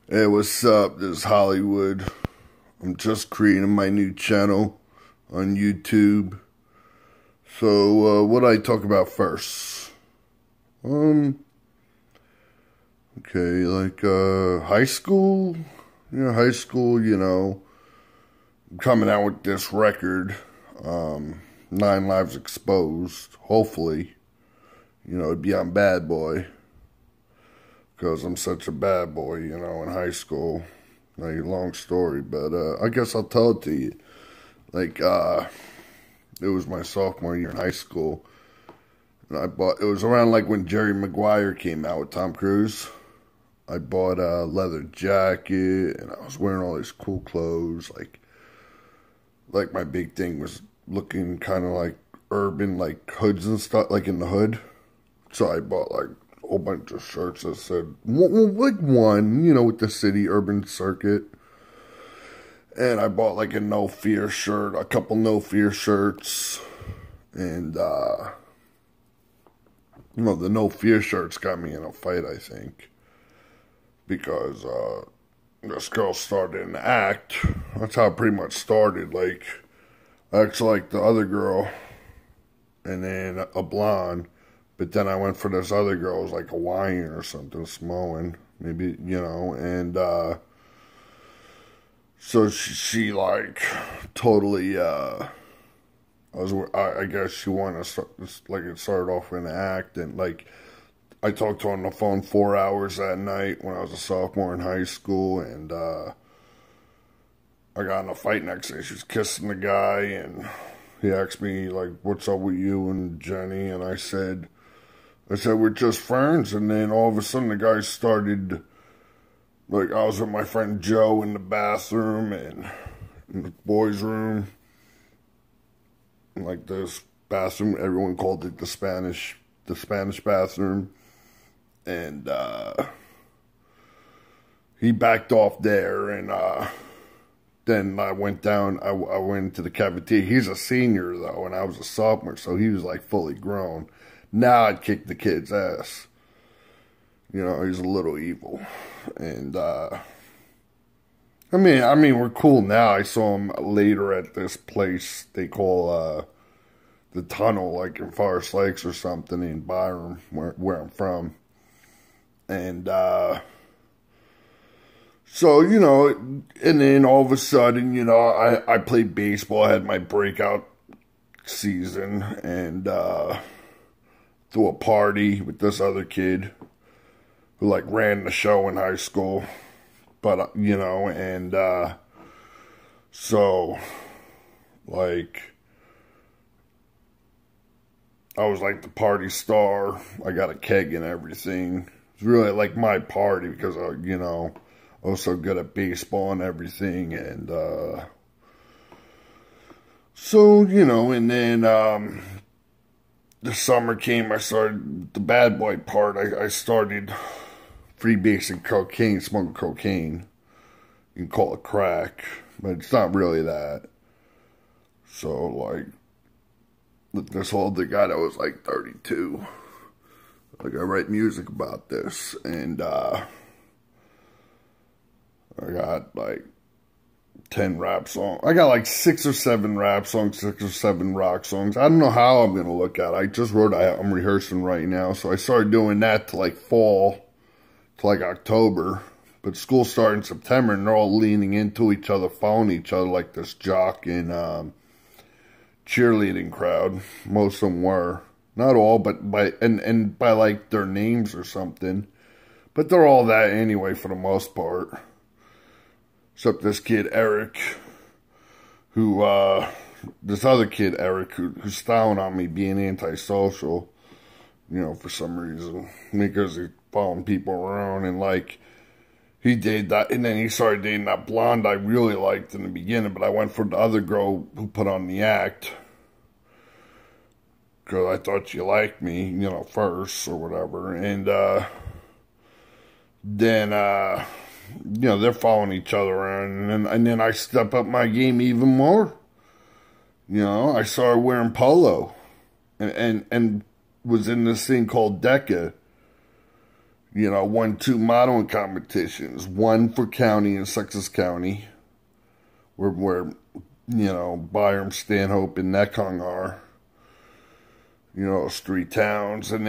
Hey, what's up? This is Hollywood. I'm just creating my new channel on YouTube. So, what I talk about first? Um, okay, high school. High school. I'm coming out with this record. Nine Lives Exposed. Hopefully, it'd be on Bad Boy. Because I'm such a bad boy, in high school. Like, long story, but I guess I'll tell it to you. It was my sophomore year in high school. And it was around like when Jerry Maguire came out with Tom Cruise. I bought a leather jacket and I was wearing all these cool clothes. Like my big thing was looking kind of like urban, like hoods and stuff, like in the hood. So I bought like a whole bunch of shirts that said, with the city urban circuit. And I bought like a No Fear shirt, a couple No Fear shirts. And, the No Fear shirts got me in a fight, I think. Because, this girl started an act. That's how it pretty much started. Like, I actually liked the other girl. And then a blonde. But then I went for this other girl. It was like Hawaiian or something, Samoan. Maybe, and, so she like totally I guess she wanted to start, like it started off in an act, and like I talked to her on the phone 4 hours that night when I was a sophomore in high school, and I got in a fight next day. She was kissing the guy, and he asked me like, "What's up with you and Jenny?" And I said we're just friends. And then all of a sudden the guy started, like, I was with my friend Joe in the bathroom and in the boys' room. And like this bathroom, everyone called it the Spanish bathroom. And he backed off there, and then I went down. I went to the cafeteria. He's a senior though, and I was a sophomore, so he was like fully grown. Now I'd kick the kid's ass. He's a little evil. And, I mean, we're cool now. I saw him later at this place they call, the Tunnel, like in Forest Lakes or something in Byram, where I'm from. And, so, and then all of a sudden, I played baseball. I had my breakout season, and, threw a party with this other kid who like ran the show in high school, but and so like I was like the party star. I got a keg and everything. It's really like my party because I was so good at baseball and everything, and so and then the summer came. I started the bad boy part. I started freebasing cocaine, smoking cocaine. You can call it crack, but it's not really that. So, like, this older guy that was like 32, like, I write music about this, and I got like 10 rap songs. I got like 6 or 7 rap songs, 6 or 7 rock songs. I don't know how I'm going to look at it. I just wrote, I'm rehearsing right now. So I started doing that to like fall, to like October. But school started in September, and they're all leaning into each other, following each other like this jock and cheerleading crowd. Most of them were. Not all, but by like their names or something. But they're all that anyway for the most part. Except this kid, Eric, this other kid, Eric, who's styling on me being antisocial, for some reason. Because he's following people around, and like, he did that, and then he started dating that blonde I really liked in the beginning, but I went for the other girl who put on the act. Because I thought she liked me, first, or whatever, and, then, they're following each other around, and then I step up my game even more. I started wearing polo, and was in this thing called Decca. You know, won 2 modeling competitions, one for county in Sussex County, where you know, Byram, Stanhope, and Nekong are. You know, those 3 towns. And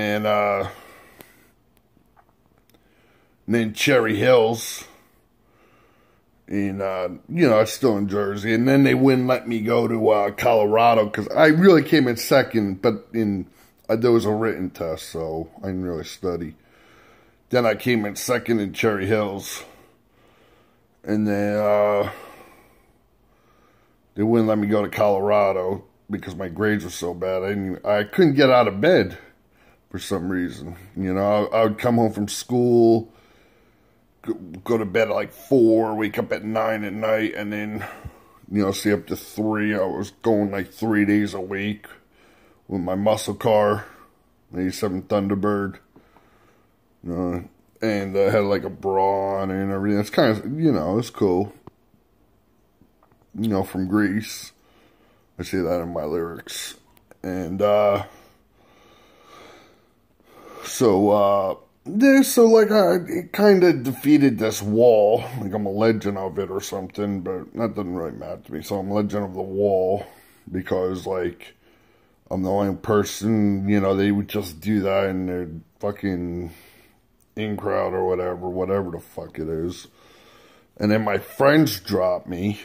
then Cherry Hills. And, you know, it's still in Jersey. And then they wouldn't let me go to Colorado because I really came in second, but there was a written test, so I didn't really study. Then I came in second in Cherry Hills. And then they wouldn't let me go to Colorado because my grades were so bad. I couldn't get out of bed for some reason. You know, I would come home from school, go to bed at like 4, wake up at 9 at night, and then, you know, stay up to 3. I was going like 3 days a week with my muscle car, 87 Thunderbird. You know, and I had like a bra on and everything. It's kind of, you know, it's cool. You know, from Greece. I say that in my lyrics. And, so like, it kind of defeated this wall. Like, I'm a legend of it or something, but that doesn't really matter to me. So I'm a legend of the wall because, like, I'm the only person, you know, they would just do that in their fucking in-crowd or whatever the fuck it is. And then my friends dropped me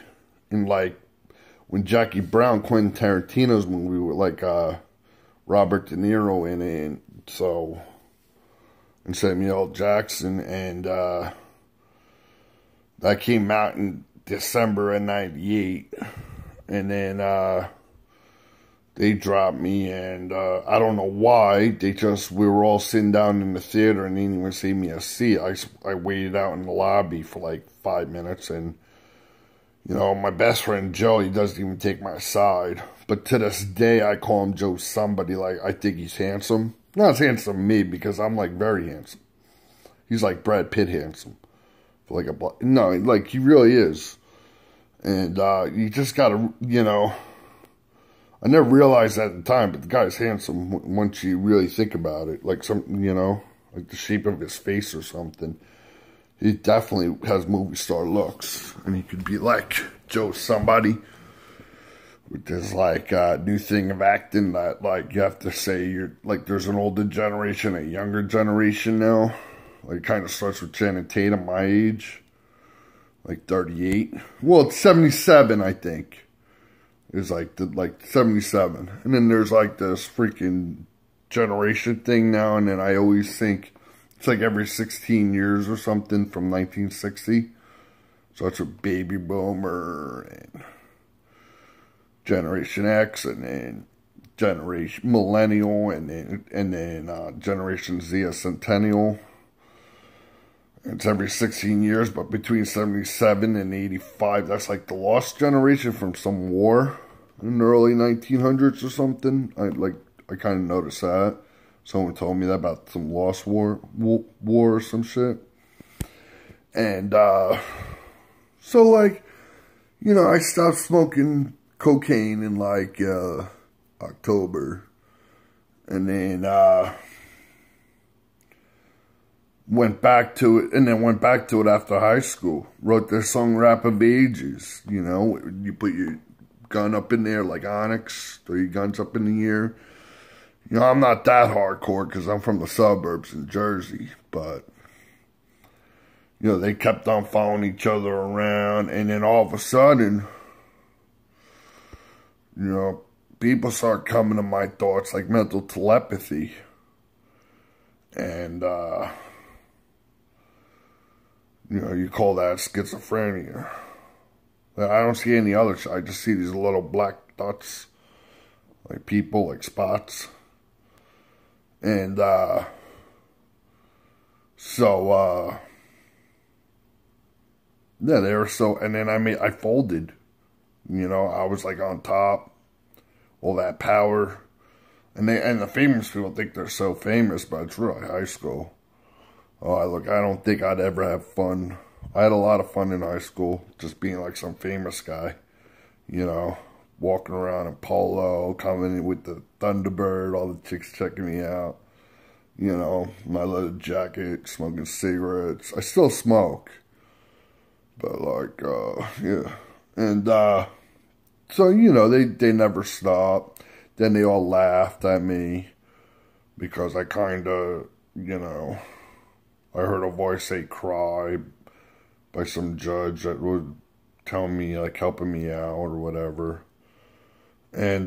in, like, when Jackie Brown, Quentin Tarantino's movie with, like, Robert De Niro in it, so, and Samuel L. Jackson, and, that came out in December of 98, and then, they dropped me, and, I don't know why, we were all sitting down in the theater, and they didn't even save me a seat. I waited out in the lobby for, like, 5 minutes, and, you know, my best friend Joe, he doesn't even take my side. But to this day, I call him Joe somebody. Like, I think he's handsome. Not as handsome as me, because I'm, like, very handsome. He's like Brad Pitt handsome. For like no, like, he really is. And, you just gotta, you know, I never realized that at the time, but the guy's handsome once you really think about it. Like, you know, like the shape of his face or something. He definitely has movie star looks. And he could be like Joe somebody. With this, like, new thing of acting that, like, you have to say you're, like, there's an older generation, a younger generation now. Like, it kind of starts with Channing Tatum, my age. Like, 38. Well, it's 77, I think. It's like, 77. And then there's, like, this freaking generation thing now. And then I always think it's like every 16 years or something from 1960. So it's a baby boomer and Generation X and then Generation Millennial and then Generation Z, a Centennial. It's every 16 years, but between 77 and 85, that's like the lost generation from some war in the early 1900s or something. I kind of noticed that. Someone told me that about some lost war or some shit. And, so, like, you know, I stopped smoking cocaine in, like, October. And then, went back to it after high school. Wrote their song Rap of Ages. You know, you put your gun up in there like Onyx, throw your guns up in the air. You know, I'm not that hardcore because I'm from the suburbs in Jersey, but, you know, they kept on following each other around, and then all of a sudden, you know, people start coming to my thoughts like mental telepathy. And, you know, you call that schizophrenia. I don't see any other shit. I just see these little black dots, like people, like spots. And, so, yeah, they were so, and then I folded, you know, I was like on top, all that power, and the famous people think they're so famous, but it's really high school. Oh, I don't think I'd ever have fun. I had a lot of fun in high school, just being like some famous guy, you know, walking around in polo, coming in with the Thunderbird, all the chicks checking me out. you know, my leather jacket, smoking cigarettes. I still smoke. But, like, yeah. And, so, you know, they never stopped. Then they all laughed at me because I kind of, you know, I heard a voice say cry by some judge that would tell me, like, helping me out or whatever. And,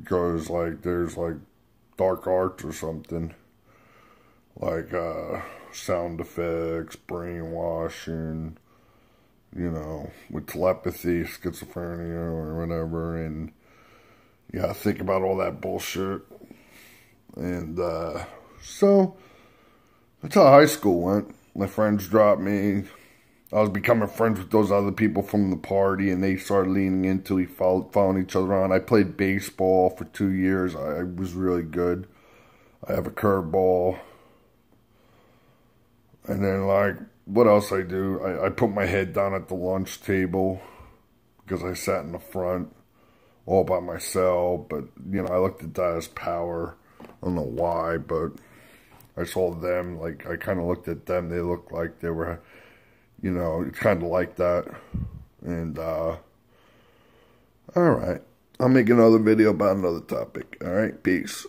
goes, like, there's, like, dark arts or something. Like, sound effects, brainwashing, you know, with telepathy, schizophrenia, or whatever, and yeah, think about all that bullshit. And, so, that's how high school went. My friends dropped me. I was becoming friends with those other people from the party, and they started leaning into, we following each other on. I played baseball for 2 years. I was really good. I have a curveball. And then, like, what else I do? I put my head down at the lunch table because I sat in the front all by myself. But, you know, I looked at that as power. I don't know why, but I saw them. Like, I kind of looked at them. They looked like they were, you know, it's kind of like that. And, alright. I'll make another video about another topic. Alright, peace.